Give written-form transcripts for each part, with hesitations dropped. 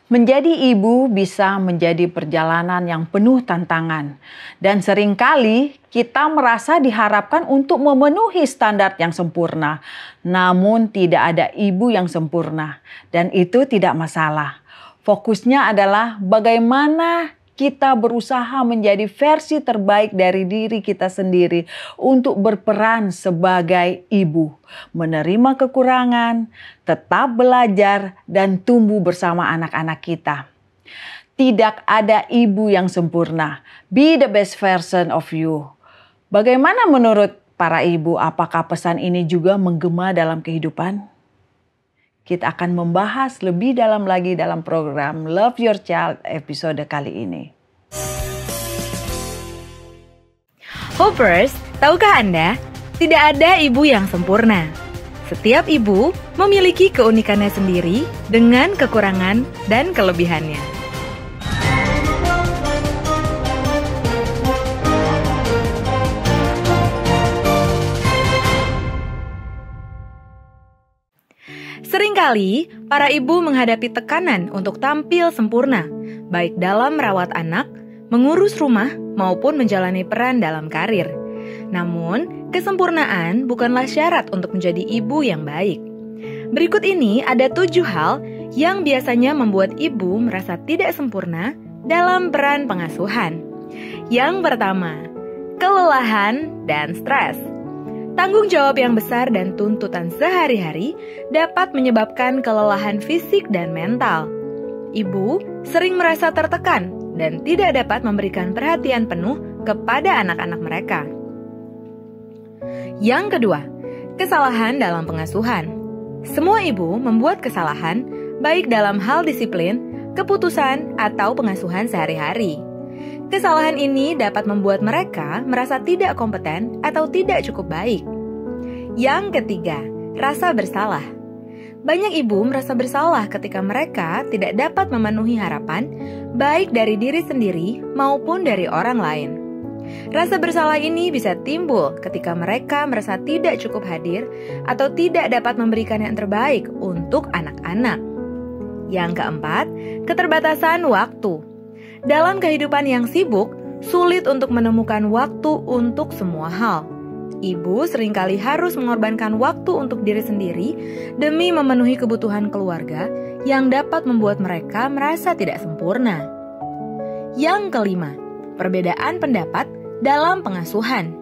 Menjadi ibu bisa menjadi perjalanan yang penuh tantangan. Dan seringkali kita merasa diharapkan untuk memenuhi standar yang sempurna. Namun tidak ada ibu yang sempurna. Dan itu tidak masalah. Fokusnya adalah bagaimana kita berusaha menjadi versi terbaik dari diri kita sendiri untuk berperan sebagai ibu, menerima kekurangan, tetap belajar, dan tumbuh bersama anak-anak kita. Tidak ada ibu yang sempurna. Be the best version of you. Bagaimana menurut para ibu, apakah pesan ini juga menggema dalam kehidupan? Kita akan membahas lebih dalam lagi dalam program Love Your Child episode kali ini. Hoppers, tahukah Anda? Tidak ada ibu yang sempurna. Setiap ibu memiliki keunikannya sendiri dengan kekurangan dan kelebihannya. Seringkali, para ibu menghadapi tekanan untuk tampil sempurna, baik dalam merawat anak, mengurus rumah, maupun menjalani peran dalam karir. Namun, kesempurnaan bukanlah syarat untuk menjadi ibu yang baik. Berikut ini ada 7 hal yang biasanya membuat ibu merasa tidak sempurna dalam peran pengasuhan. Yang pertama, kelelahan dan stres. Tanggung jawab yang besar dan tuntutan sehari-hari dapat menyebabkan kelelahan fisik dan mental. Ibu sering merasa tertekan dan tidak dapat memberikan perhatian penuh kepada anak-anak mereka. Yang kedua, kesalahan dalam pengasuhan. Semua ibu membuat kesalahan, baik dalam hal disiplin, keputusan, atau pengasuhan sehari-hari. Kesalahan ini dapat membuat mereka merasa tidak kompeten atau tidak cukup baik. Yang ketiga, rasa bersalah. Banyak ibu merasa bersalah ketika mereka tidak dapat memenuhi harapan, baik dari diri sendiri maupun dari orang lain. Rasa bersalah ini bisa timbul ketika mereka merasa tidak cukup hadir atau tidak dapat memberikan yang terbaik untuk anak-anak. Yang keempat, keterbatasan waktu. Dalam kehidupan yang sibuk, sulit untuk menemukan waktu untuk semua hal. Ibu seringkali harus mengorbankan waktu untuk diri sendiri demi memenuhi kebutuhan keluarga yang dapat membuat mereka merasa tidak sempurna. Yang kelima, perbedaan pendapat dalam pengasuhan.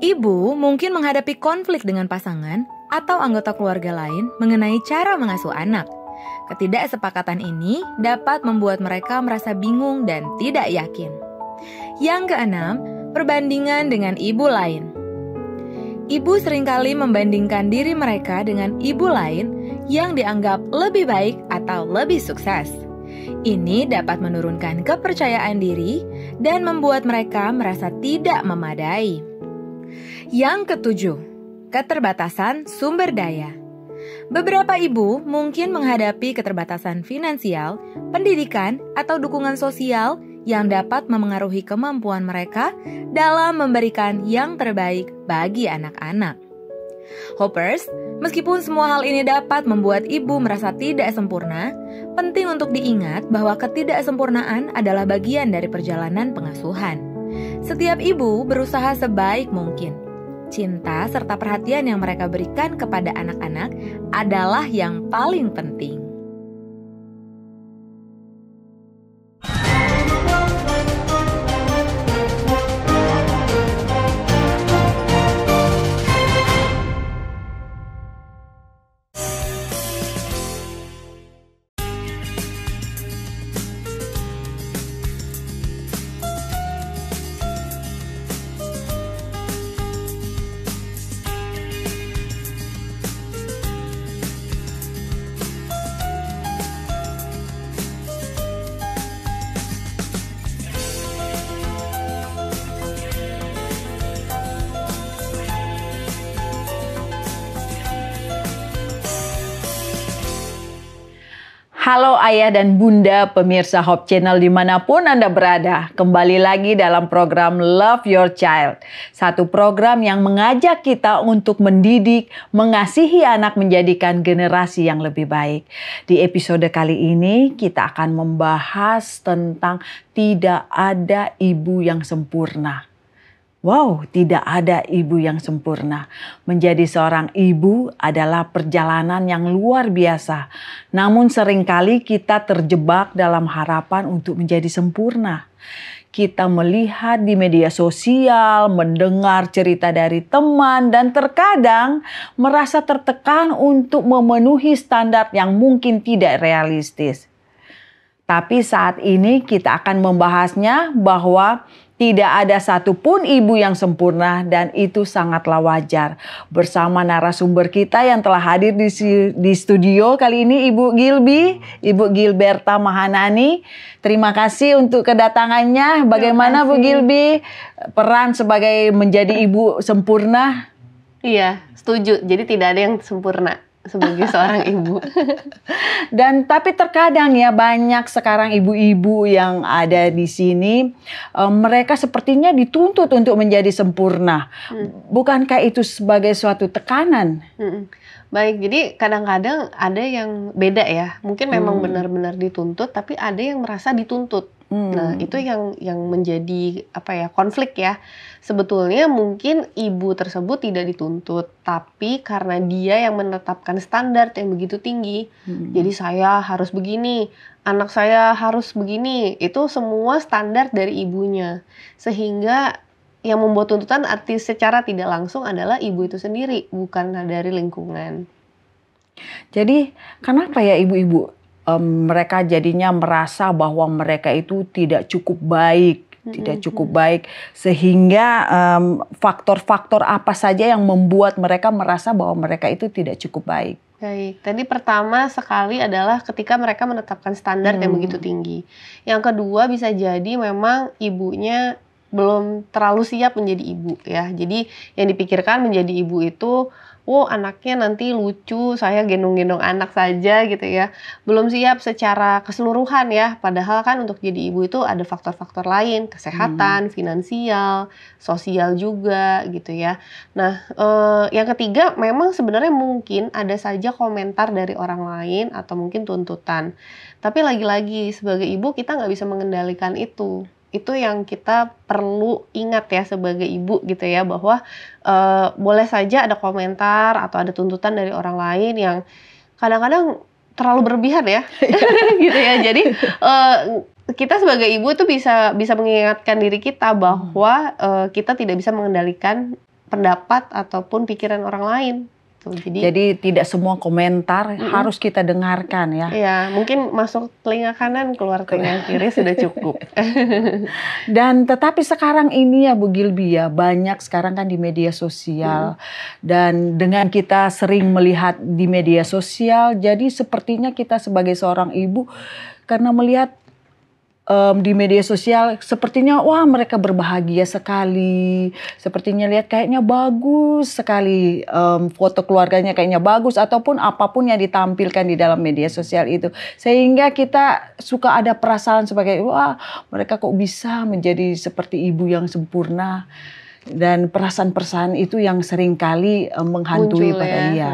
Ibu mungkin menghadapi konflik dengan pasangan atau anggota keluarga lain mengenai cara mengasuh anak. Ketidaksepakatan ini dapat membuat mereka merasa bingung dan tidak yakin. Yang keenam, perbandingan dengan ibu lain. Ibu seringkali membandingkan diri mereka dengan ibu lain yang dianggap lebih baik atau lebih sukses. Ini dapat menurunkan kepercayaan diri dan membuat mereka merasa tidak memadai. Yang ketujuh, keterbatasan sumber daya. Beberapa ibu mungkin menghadapi keterbatasan finansial, pendidikan, atau dukungan sosial yang dapat memengaruhi kemampuan mereka dalam memberikan yang terbaik bagi anak-anak. Hoppers, meskipun semua hal ini dapat membuat ibu merasa tidak sempurna, penting untuk diingat bahwa ketidaksempurnaan adalah bagian dari perjalanan pengasuhan. Setiap ibu berusaha sebaik mungkin. Cinta serta perhatian yang mereka berikan kepada anak-anak adalah yang paling penting. Halo ayah dan bunda pemirsa Hope Channel dimanapun Anda berada. Kembali lagi dalam program Love Your Child. Satu program yang mengajak kita untuk mendidik, mengasihi anak menjadikan generasi yang lebih baik. Di episode kali ini kita akan membahas tentang tidak ada ibu yang sempurna. Wow, tidak ada ibu yang sempurna. Menjadi seorang ibu adalah perjalanan yang luar biasa. Namun seringkali kita terjebak dalam harapan untuk menjadi sempurna. Kita melihat di media sosial, mendengar cerita dari teman, dan terkadang merasa tertekan untuk memenuhi standar yang mungkin tidak realistis. Tapi saat ini kita akan membahasnya bahwa tidak ada satupun ibu yang sempurna dan itu sangatlah wajar. Bersama narasumber kita yang telah hadir di studio kali ini Ibu Gilby, Ibu Gilberta Mahanani. Terima kasih untuk kedatangannya. Bagaimana Bu Gilby peran sebagai menjadi ibu sempurna? Iya, setuju. Jadi tidak ada yang sempurna sebagai seorang ibu. Dan tapi terkadang ya banyak sekarang ibu-ibu yang ada di sini, mereka sepertinya dituntut untuk menjadi sempurna. Bukankah itu sebagai suatu tekanan? Baik, jadi kadang-kadang ada yang beda ya. Mungkin memang benar-benar dituntut, tapi ada yang merasa dituntut. Nah, itu yang menjadi konflik ya. Sebetulnya mungkin ibu tersebut tidak dituntut, tapi karena dia yang menetapkan standar yang begitu tinggi. Jadi saya harus begini, anak saya harus begini. Itu semua standar dari ibunya. Sehingga yang membuat tuntutan secara tidak langsung adalah ibu itu sendiri, bukan dari lingkungan. Jadi kenapa ya ibu-ibu mereka jadinya merasa bahwa mereka itu tidak cukup baik, sehingga faktor-faktor apa saja yang membuat mereka merasa bahwa mereka itu tidak cukup baik? Baik, tadi pertama sekali adalah ketika mereka menetapkan standar yang begitu tinggi. Yang kedua bisa jadi memang ibunya belum terlalu siap menjadi ibu ya. Jadi yang dipikirkan menjadi ibu itu, anaknya nanti lucu, saya gendong-gendong anak saja gitu ya. Belum siap secara keseluruhan ya. Padahal kan untuk jadi ibu itu ada faktor-faktor lain, kesehatan, finansial, sosial juga gitu ya. Nah, yang ketiga memang sebenarnya mungkin ada saja komentar dari orang lain atau mungkin tuntutan. Tapi lagi-lagi sebagai ibu kita nggak bisa mengendalikan itu. Itu yang kita perlu ingat ya sebagai ibu gitu ya, bahwa boleh saja ada komentar atau ada tuntutan dari orang lain yang kadang-kadang terlalu berlebihan ya gitu ya. Jadi kita sebagai ibu itu bisa mengingatkan diri kita bahwa kita tidak bisa mengendalikan pendapat ataupun pikiran orang lain. Jadi tidak semua komentar harus kita dengarkan ya. Iya, mungkin masuk telinga kanan, keluar telinga kiri sudah cukup. Dan tetapi sekarang ini ya Bu Gilby ya, banyak sekarang kan di media sosial. Dan dengan kita sering melihat di media sosial, jadi sepertinya kita sebagai seorang ibu karena melihat di media sosial sepertinya mereka berbahagia sekali, sepertinya lihat kayaknya bagus sekali, foto keluarganya kayaknya bagus ataupun apapun yang ditampilkan di dalam media sosial itu, sehingga kita suka ada perasaan sebagai mereka kok bisa menjadi seperti ibu yang sempurna, dan perasaan-perasaan itu yang seringkali menghantui pada dia.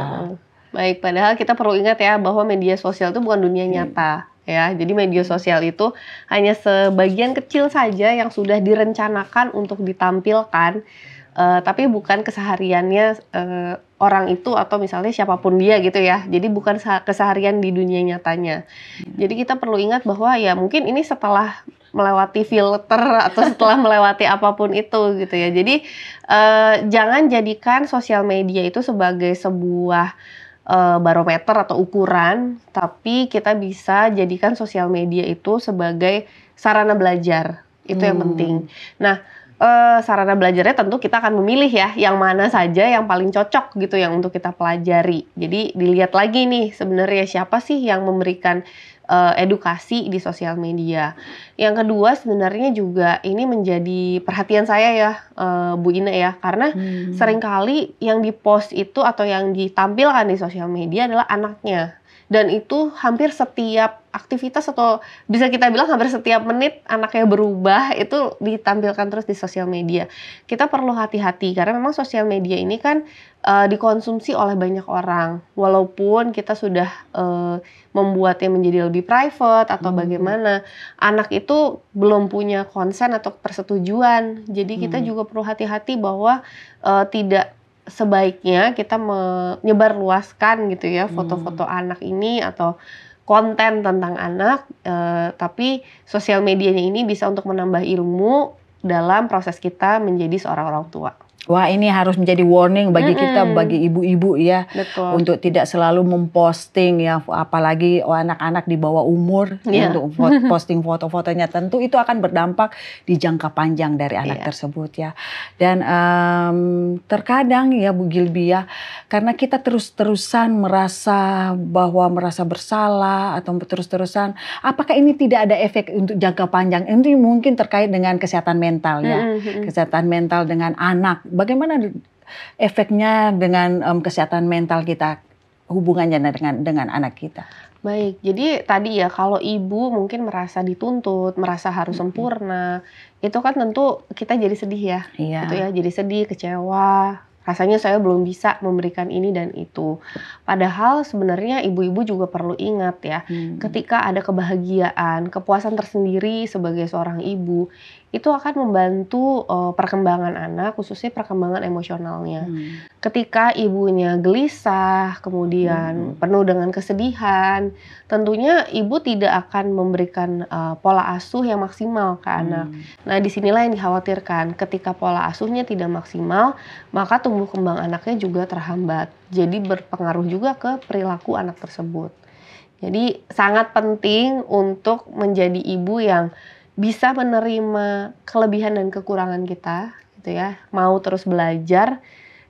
Baik, padahal kita perlu ingat ya bahwa media sosial itu bukan dunia nyata. Ya, jadi media sosial itu hanya sebagian kecil saja yang sudah direncanakan untuk ditampilkan, tapi bukan kesehariannya orang itu atau misalnya siapapun dia gitu ya. Jadi bukan keseharian di dunia nyatanya. Jadi kita perlu ingat bahwa ya mungkin ini setelah melewati filter atau setelah melewati apapun itu gitu ya. Jadi jangan jadikan sosial media itu sebagai sebuah barometer atau ukuran, tapi kita bisa jadikan sosial media itu sebagai sarana belajar. Itu yang penting. Nah, sarana belajarnya tentu kita akan memilih ya yang mana saja yang paling cocok gitu yang untuk kita pelajari. Jadi dilihat lagi nih sebenarnya siapa sih yang memberikan edukasi di sosial media. Yang kedua sebenarnya juga ini menjadi perhatian saya ya Bu Ina ya, karena seringkali yang dipost itu atau yang ditampilkan di sosial media adalah anaknya. Dan itu hampir setiap aktivitas atau bisa kita bilang hampir setiap menit anaknya berubah itu ditampilkan terus di sosial media. Kita perlu hati-hati karena memang sosial media ini kan dikonsumsi oleh banyak orang. Walaupun kita sudah membuatnya menjadi lebih private atau bagaimana, anak itu belum punya konsen atau persetujuan. Jadi kita juga perlu hati-hati bahwa tidak sebaiknya kita menyebarluaskan gitu ya foto-foto anak ini atau konten tentang anak, tapi sosial medianya ini bisa untuk menambah ilmu dalam proses kita menjadi seorang orang tua. Wah, ini harus menjadi warning bagi kita, bagi ibu-ibu ya. Betul. Untuk tidak selalu memposting ya, apalagi anak-anak di bawah umur untuk posting foto-fotonya. Tentu itu akan berdampak di jangka panjang dari anak tersebut ya. Dan terkadang ya Bu Gilby ya, karena kita terus-terusan merasa bersalah atau terus-terusan, apakah ini tidak ada efek untuk jangka panjang? Ini mungkin terkait dengan kesehatan mental ya, kesehatan mental dengan anak. Bagaimana efeknya dengan kesehatan mental kita, hubungannya dengan anak kita? Baik, jadi tadi ya kalau ibu mungkin merasa dituntut, merasa harus sempurna, itu kan tentu kita jadi sedih ya, gitu ya, jadi sedih, kecewa. Rasanya saya belum bisa memberikan ini dan itu. Padahal sebenarnya ibu-ibu juga perlu ingat ya, ketika ada kebahagiaan, kepuasan tersendiri sebagai seorang ibu, itu akan membantu perkembangan anak, khususnya perkembangan emosionalnya. Ketika ibunya gelisah, kemudian penuh dengan kesedihan, tentunya ibu tidak akan memberikan pola asuh yang maksimal ke anak. Nah, disinilah yang dikhawatirkan. Ketika pola asuhnya tidak maksimal, maka tumbuh kembang anaknya juga terhambat. Jadi berpengaruh juga ke perilaku anak tersebut. Jadi sangat penting untuk menjadi ibu yang bisa menerima kelebihan dan kekurangan kita, gitu ya. Mau terus belajar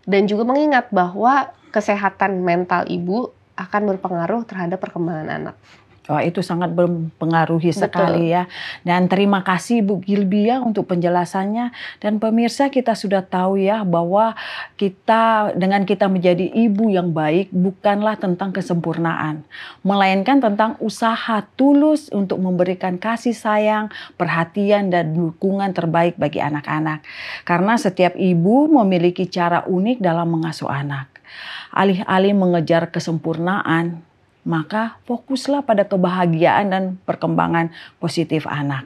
dan juga mengingat bahwa kesehatan mental ibu akan berpengaruh terhadap perkembangan anak. Wah, itu sangat mempengaruhi sekali ya. Dan terima kasih Bu Gilby ya untuk penjelasannya. Dan pemirsa, kita sudah tahu ya bahwa dengan kita menjadi ibu yang baik bukanlah tentang kesempurnaan, melainkan tentang usaha tulus untuk memberikan kasih sayang, perhatian dan dukungan terbaik bagi anak-anak. Karena setiap ibu memiliki cara unik dalam mengasuh anak. Alih-alih mengejar kesempurnaan, maka fokuslah pada kebahagiaan dan perkembangan positif anak.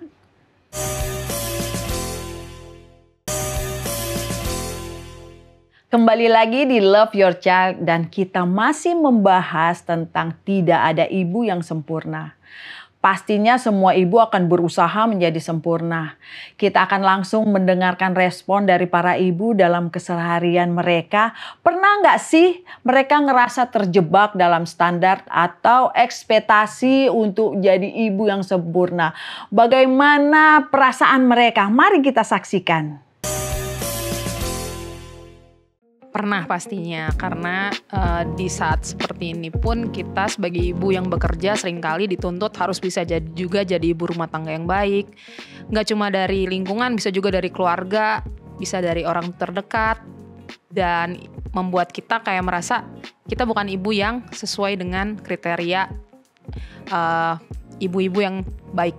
Kembali lagi di Love Your Child dan kita masih membahas tentang tidak ada ibu yang sempurna. Pastinya semua ibu akan berusaha menjadi sempurna. Kita akan langsung mendengarkan respon dari para ibu dalam keseharian mereka. Pernah nggak sih mereka ngerasa terjebak dalam standar atau ekspektasi untuk jadi ibu yang sempurna? Bagaimana perasaan mereka? Mari kita saksikan. Pernah pastinya, karena di saat seperti ini pun kita sebagai ibu yang bekerja seringkali dituntut harus bisa jadi ibu rumah tangga yang baik. Nggak cuma dari lingkungan, bisa juga dari keluarga, bisa dari orang terdekat. Dan membuat kita kayak merasa kita bukan ibu yang sesuai dengan kriteria ibu-ibu yang baik.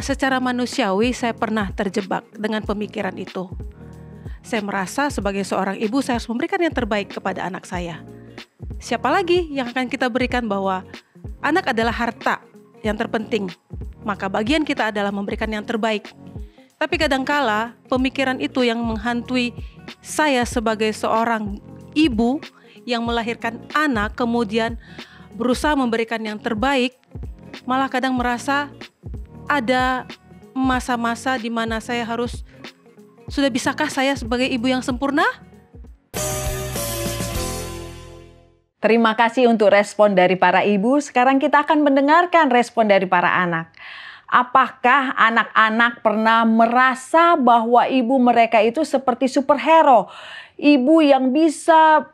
Secara manusiawi saya pernah terjebak dengan pemikiran itu. Saya merasa sebagai seorang ibu saya harus memberikan yang terbaik kepada anak saya. Siapa lagi yang akan kita berikan bahwa anak adalah harta yang terpenting. Maka bagian kita adalah memberikan yang terbaik. Tapi kadangkala pemikiran itu yang menghantui saya sebagai seorang ibu yang melahirkan anak kemudian berusaha memberikan yang terbaik, malah kadang merasa ada masa-masa di mana saya harus, sudah bisakah saya sebagai ibu yang sempurna? Terima kasih untuk respon dari para ibu. Sekarang kita akan mendengarkan respon dari para anak. Apakah anak-anak pernah merasa bahwa ibu mereka itu seperti superhero? Ibu yang bisa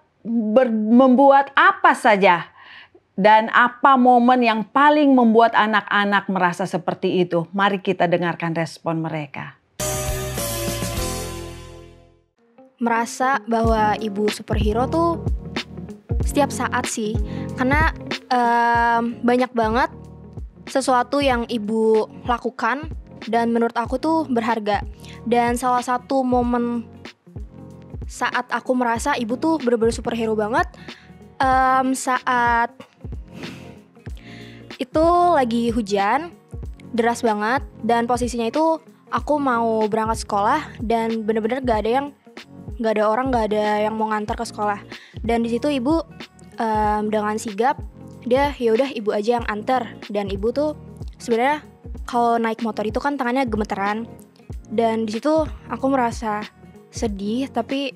membuat apa saja? Dan apa momen yang paling membuat anak-anak merasa seperti itu? Mari kita dengarkan respon mereka. Merasa bahwa ibu superhero tuh setiap saat sih, karena banyak banget sesuatu yang ibu lakukan dan menurut aku tuh berharga. Dan salah satu momen saat aku merasa ibu tuh bener-bener superhero banget, saat itu lagi hujan deras banget dan posisinya itu aku mau berangkat sekolah dan bener-bener gak ada yang mau ngantar ke sekolah. Dan di situ ibu dengan sigap dia yaudah ibu aja yang antar. Dan ibu tuh sebenarnya kalau naik motor itu kan tangannya gemeteran. Dan di situ aku merasa sedih, tapi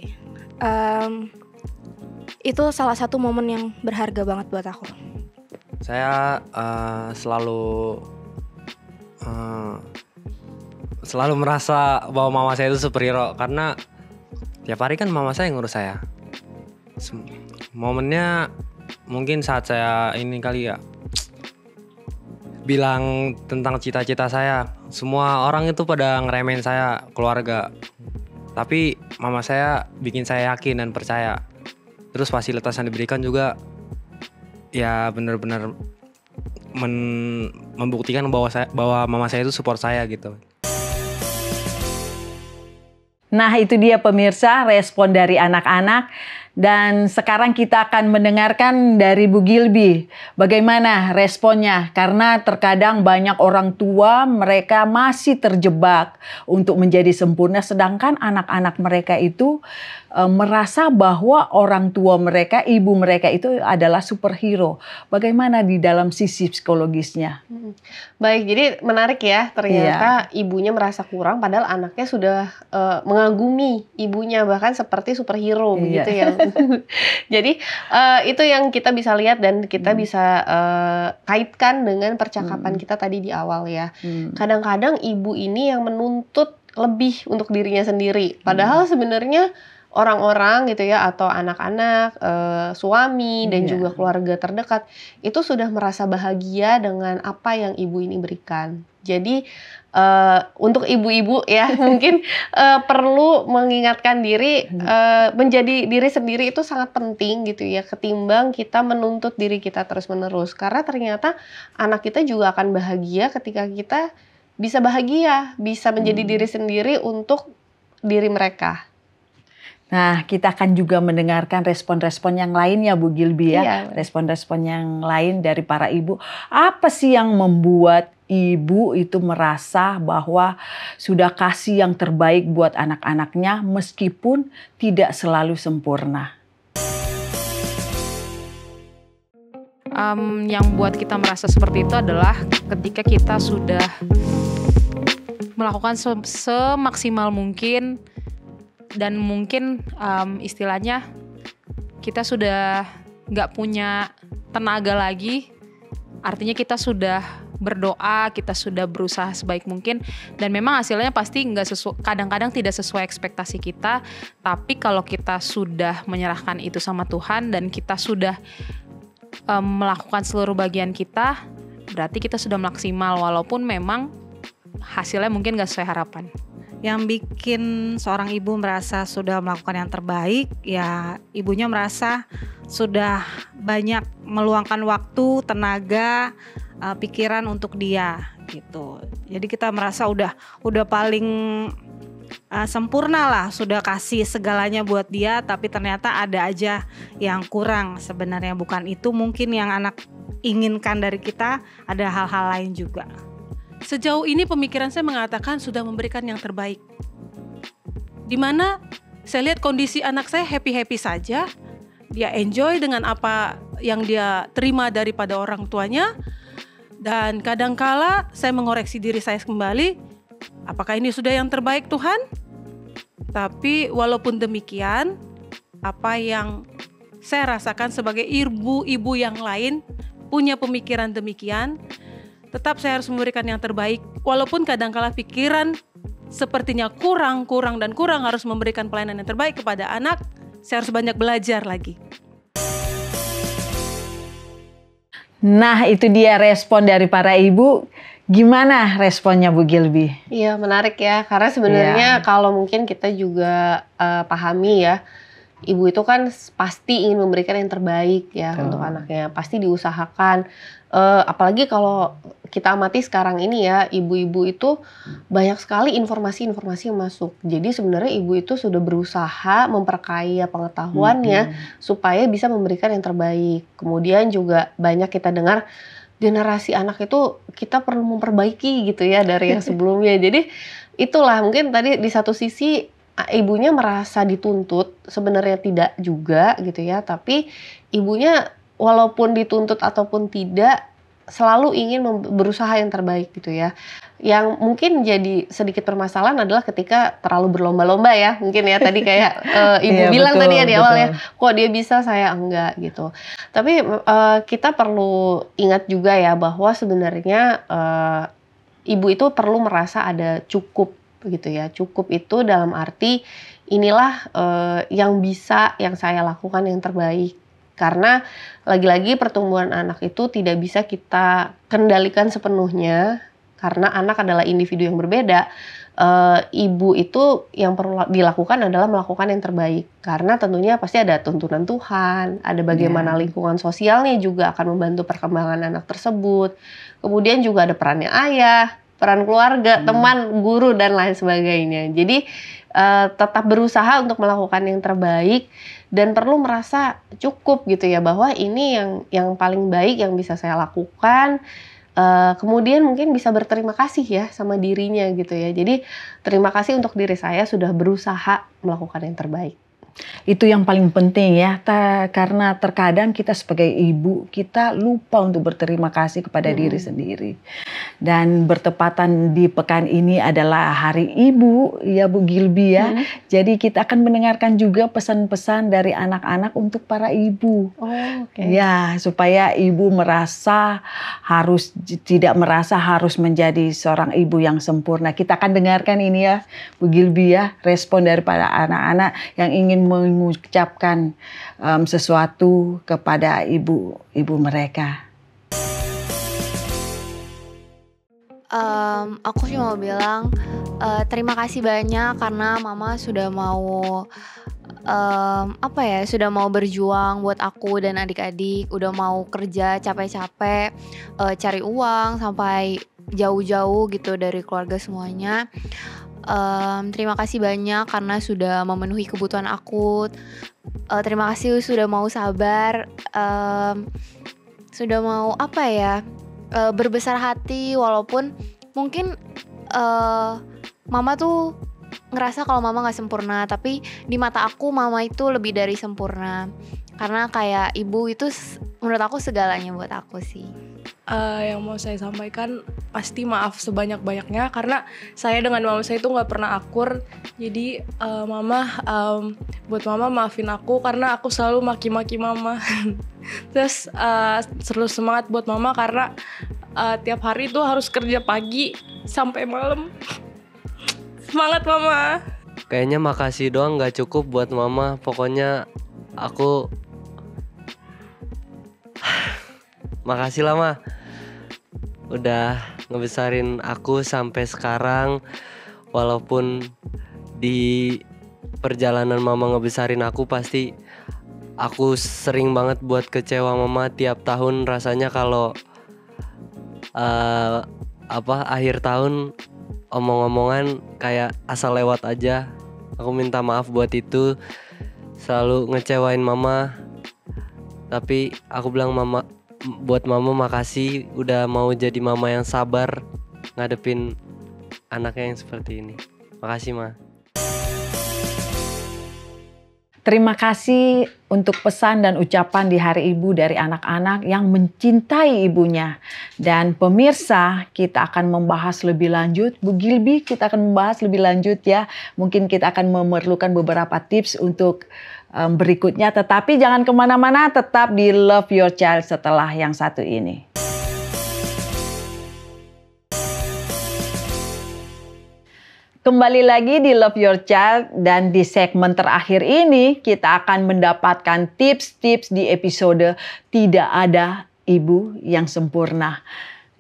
itu salah satu momen yang berharga banget buat aku. Saya selalu merasa bahwa mama saya itu superhero karena tiap hari kan mama saya yang ngurus saya. Momennya mungkin saat saya ini kali ya bilang tentang cita-cita saya. Semua orang itu pada ngeremehin saya, keluarga. Tapi mama saya bikin saya yakin dan percaya. Terus fasilitas yang diberikan juga ya benar-benar membuktikan bahwa mama saya itu support saya gitu. Nah, itu dia pemirsa respon dari anak-anak. Dan sekarang kita akan mendengarkan dari Bu Gilby bagaimana responnya, karena terkadang banyak orang tua mereka masih terjebak untuk menjadi sempurna, sedangkan anak-anak mereka itu merasa bahwa orang tua mereka, ibu mereka itu adalah superhero. Bagaimana di dalam sisi psikologisnya? Baik, jadi menarik ya, ternyata ibunya merasa kurang padahal anaknya sudah mengagumi ibunya, bahkan seperti superhero begitu ya. Jadi itu yang kita bisa lihat dan kita bisa kaitkan dengan percakapan kita tadi di awal ya. Kadang-kadang ibu ini yang menuntut lebih untuk dirinya sendiri, padahal sebenarnya orang-orang gitu ya, atau anak-anak, suami dan juga keluarga terdekat itu sudah merasa bahagia dengan apa yang ibu ini berikan. Jadi untuk ibu-ibu ya mungkin perlu mengingatkan diri, menjadi diri sendiri itu sangat penting gitu ya, ketimbang kita menuntut diri kita terus-menerus. Karena ternyata anak kita juga akan bahagia ketika kita bisa bahagia, bisa menjadi diri sendiri untuk diri mereka. Nah, kita akan juga mendengarkan respon-respon yang lain ya Bu Gilby ya. Respon-respon yang lain dari para ibu. Apa sih yang membuat ibu itu merasa bahwa sudah kasih yang terbaik buat anak-anaknya meskipun tidak selalu sempurna? Yang buat kita merasa seperti itu adalah ketika kita sudah melakukan semaksimal mungkin. Dan mungkin istilahnya kita sudah nggak punya tenaga lagi, artinya kita sudah berdoa, kita sudah berusaha sebaik mungkin, dan memang hasilnya pasti kadang-kadang tidak sesuai ekspektasi kita. Tapi kalau kita sudah menyerahkan itu sama Tuhan dan kita sudah melakukan seluruh bagian kita, berarti kita sudah maksimal walaupun memang hasilnya mungkin nggak sesuai harapan. Yang bikin seorang ibu merasa sudah melakukan yang terbaik, ya ibunya merasa sudah banyak meluangkan waktu, tenaga, pikiran untuk dia gitu. Jadi kita merasa udah paling sempurna lah, sudah kasih segalanya buat dia, tapi ternyata ada aja yang kurang. Sebenarnya bukan itu mungkin yang anak inginkan dari kita, ada hal-hal lain juga. Sejauh ini pemikiran saya mengatakan sudah memberikan yang terbaik. Dimana saya lihat kondisi anak saya happy-happy saja. Dia enjoy dengan apa yang dia terima daripada orang tuanya. Dan kadangkala saya mengoreksi diri saya kembali. Apakah ini sudah yang terbaik Tuhan? Tapi walaupun demikian, apa yang saya rasakan sebagai ibu-ibu yang lain punya pemikiran demikian, tetap saya harus memberikan yang terbaik, walaupun kadangkala pikiran sepertinya kurang harus memberikan pelayanan yang terbaik kepada anak. Saya harus banyak belajar lagi. Nah, itu dia respon dari para ibu. Gimana responnya Bu Gilby? Iya, menarik ya, karena sebenarnya kalau mungkin kita juga pahami ya, ibu itu kan pasti ingin memberikan yang terbaik ya untuk anaknya, pasti diusahakan. Apalagi kalau kita amati sekarang ini ya, ibu-ibu itu banyak sekali informasi-informasi yang masuk. Jadi sebenarnya ibu itu sudah berusaha memperkaya pengetahuannya supaya bisa memberikan yang terbaik. Kemudian juga banyak kita dengar generasi anak itu kita perlu memperbaiki gitu ya dari yang sebelumnya. Jadi itulah mungkin tadi di satu sisi ibunya merasa dituntut, sebenarnya tidak juga gitu ya, tapi ibunya walaupun dituntut ataupun tidak selalu ingin berusaha yang terbaik gitu ya. Yang mungkin jadi sedikit permasalahan adalah ketika terlalu berlomba-lomba ya, mungkin ya tadi kayak ibu bilang tadi ya di awal ya, kok dia bisa saya enggak gitu. Tapi kita perlu ingat juga ya bahwa sebenarnya ibu itu perlu merasa ada cukup gitu ya. Cukup itu dalam arti inilah yang bisa yang saya lakukan yang terbaik. Karena lagi-lagi pertumbuhan anak itu tidak bisa kita kendalikan sepenuhnya karena anak adalah individu yang berbeda. Ibu itu yang perlu dilakukan adalah melakukan yang terbaik karena tentunya pasti ada tuntunan Tuhan, ada bagaimana lingkungan sosialnya juga akan membantu perkembangan anak tersebut. Kemudian juga ada perannya ayah, peran keluarga, teman, guru dan lain sebagainya. Jadi tetap berusaha untuk melakukan yang terbaik dan perlu merasa cukup gitu ya bahwa ini yang paling baik yang bisa saya lakukan. Kemudian mungkin bisa berterima kasih ya sama dirinya gitu ya. Jadi terima kasih untuk diri saya sudah berusaha melakukan yang terbaik. Itu yang paling penting ya, karena terkadang kita sebagai ibu kita lupa untuk berterima kasih kepada diri sendiri. Dan bertepatan di pekan ini adalah Hari Ibu ya Bu Gilby ya. Jadi kita akan mendengarkan juga pesan-pesan dari anak-anak untuk para ibu. Ya, supaya ibu tidak merasa harus menjadi seorang ibu yang sempurna. Kita akan dengarkan ini ya Bu Gilby ya, respon daripada anak-anak yang ingin mengucapkan sesuatu kepada ibu mereka. Aku cuma mau bilang terima kasih banyak karena mama sudah mau sudah mau berjuang buat aku dan adik-adik, udah mau kerja capek-capek cari uang sampai jauh-jauh gitu dari keluarga semuanya. Terima kasih banyak karena sudah memenuhi kebutuhan aku. Terima kasih sudah mau sabar, sudah mau berbesar hati walaupun mungkin mama tuh ngerasa kalau mama gak sempurna, tapi di mata aku mama itu lebih dari sempurna karena kayak ibu itu menurut aku segalanya buat aku sih. Yang mau saya sampaikan pasti maaf sebanyak-banyaknya karena saya dengan mama saya itu nggak pernah akur. Jadi buat mama maafin aku karena aku selalu maki-maki mama. Terus terus semangat buat mama karena tiap hari itu harus kerja pagi sampai malam. Semangat mama. Kayaknya makasih doang nggak cukup buat mama. Pokoknya aku makasih lah Ma, udah ngebesarin aku sampai sekarang. Walaupun di perjalanan mama ngebesarin aku pasti aku sering banget buat kecewa mama. Tiap tahun rasanya kalau akhir tahun omong-omongan kayak asal lewat aja. Aku minta maaf buat itu, selalu ngecewain mama. Tapi aku bilang buat mama makasih udah mau jadi mama yang sabar ngadepin anaknya yang seperti ini. Makasih Ma. Terima kasih untuk pesan dan ucapan di Hari Ibu dari anak-anak yang mencintai ibunya. Dan pemirsa, kita akan membahas lebih lanjut. Bu Gilby, kita akan membahas lebih lanjut ya. Mungkin kita akan memerlukan beberapa tips untuk berikutnya. Tetapi jangan kemana-mana, tetap di Love Your Child setelah yang satu ini. Kembali lagi di Love Your Child dan di segmen terakhir ini kita akan mendapatkan tips-tips di episode Tidak Ada Ibu yang Sempurna.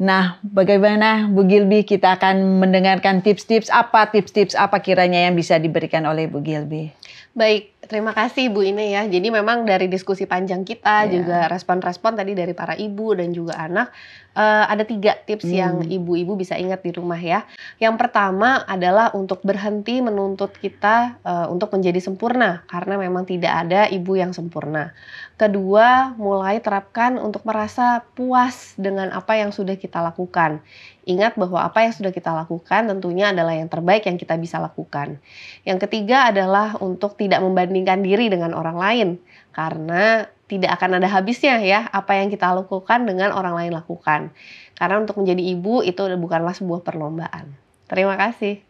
Nah, bagaimana Bu Gilby, kita akan mendengarkan tips-tips apa kiranya yang bisa diberikan oleh Bu Gilby? Baik, terima kasih Bu Ine ya. Jadi memang dari diskusi panjang kita juga respon-respon tadi dari para ibu dan juga anak, ada 3 tips yang ibu-ibu bisa ingat di rumah ya. Yang pertama adalah untuk berhenti menuntut kita untuk menjadi sempurna, karena memang tidak ada ibu yang sempurna. Kedua, mulai terapkan untuk merasa puas dengan apa yang sudah kita lakukan. Ingat bahwa apa yang sudah kita lakukan tentunya adalah yang terbaik yang kita bisa lakukan. Yang ketiga adalah untuk tidak membandingkan diri dengan orang lain, karena tidak akan ada habisnya ya apa yang kita lakukan dengan orang lain lakukan. Karena untuk menjadi ibu itu bukanlah sebuah perlombaan. Terima kasih.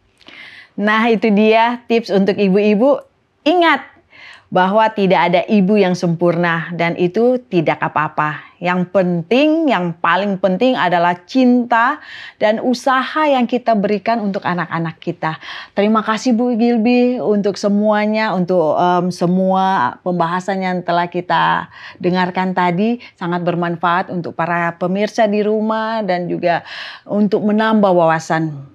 Nah, itu dia tips untuk ibu-ibu. Ingat bahwa tidak ada ibu yang sempurna dan itu tidak apa-apa. Yang penting, yang paling penting adalah cinta dan usaha yang kita berikan untuk anak-anak kita. Terima kasih Bu Gilby untuk semuanya, untuk semua pembahasan yang telah kita dengarkan tadi. Sangat bermanfaat untuk para pemirsa di rumah dan juga untuk menambah wawasan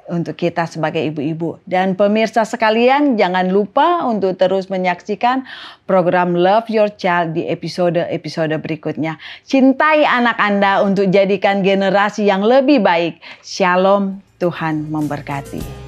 untuk kita sebagai ibu-ibu. Dan pemirsa sekalian, jangan lupa untuk terus menyaksikan program Love Your Child di episode-episode berikutnya. Cintai anak Anda untuk jadikan generasi yang lebih baik. Shalom, Tuhan memberkati.